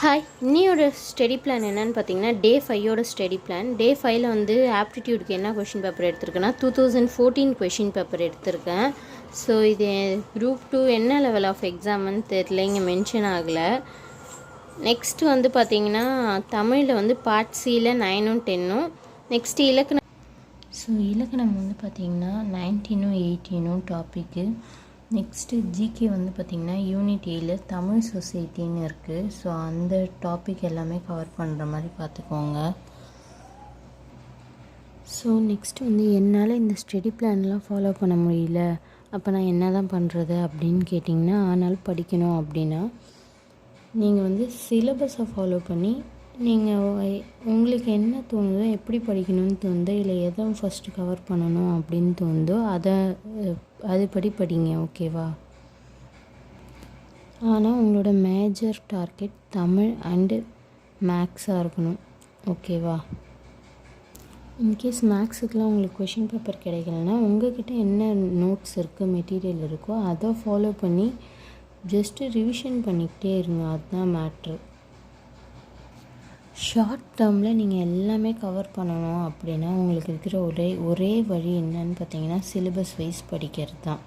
Hi, இன்னியோட study plan என்னன்னு பார்த்தீங்கன்னா, டே 5யோட study plan. டே 5ல் வந்து ஆப்டிடியூடுக்கு என்ன கொஷின் பேப்பர் எடுத்திருக்கேன்னா 2014 கொஷின் பேப்பர் எடுத்திருக்கேன். ஸோ இது குரூப் 2 என்ன லெவல் ஆஃப் எக்ஸாம்னு தெரியல, இங்கே மென்ஷன் ஆகலை. நெக்ஸ்ட்டு வந்து பார்த்திங்கன்னா, தமிழில் வந்து பார்ட் சியில் 9ம் 10ம். நெக்ஸ்ட்டு இலக்கணம். ஸோ இலக்கணம் வந்து பார்த்திங்கன்னா 19ம் 18ம் டாப்பிக்கு. நெக்ஸ்ட்டு ஜிகே வந்து பார்த்திங்கன்னா யூனிட் ஏல தமிழ் சொசைட்டின்னு இருக்குது. ஸோ அந்த டாபிக் எல்லாமே கவர் பண்ணுற மாதிரி பார்த்துக்கோங்க. ஸோ நெக்ஸ்ட்டு வந்து என்னால் இந்த ஸ்டடி பிளான்லாம் ஃபாலோ பண்ண முடியல, அப்போ நான் என்ன தான் பண்ணுறது அப்படின்னு கேட்டிங்கன்னா, ஆனால் படிக்கணும் அப்படின்னா நீங்கள் வந்து சிலபஸை ஃபாலோ பண்ணி நீங்கள் உங்களுக்கு என்ன தோணுதோ, எப்படி படிக்கணும்னு தோணுதோ, இல்லை எதை ஃபஸ்ட்டு கவர் பண்ணணும் அப்படின்னு தோணுதோ அதுபடி படிங்க, ஓகேவா? ஆனால் உங்களோட மேஜர் டார்கெட் தமிழ் அண்டு மேக்ஸாக இருக்கணும், ஓகேவா? இன்கேஸ் மேக்ஸுக்கெலாம் உங்களுக்கு கொஷின் பேப்பர் கிடைக்கலன்னா உங்கள்கிட்ட என்ன நோட்ஸ் இருக்குது, மெட்டீரியல் இருக்கோ அதை ஃபாலோ பண்ணி ஜஸ்ட்டு ரிவிஷன் பண்ணிக்கிட்டே இருங்க, அதுதான் மேட்ரு. ஷார்ட் டேர்மில் நீங்கள் எல்லாமே கவர் பண்ணணும் அப்படின்னா உங்களுக்கு இருக்கிற ஒரே வழி என்னன்னு பார்த்தீங்கன்னா சிலபஸ் வைஸ் படிக்கிறது தான்.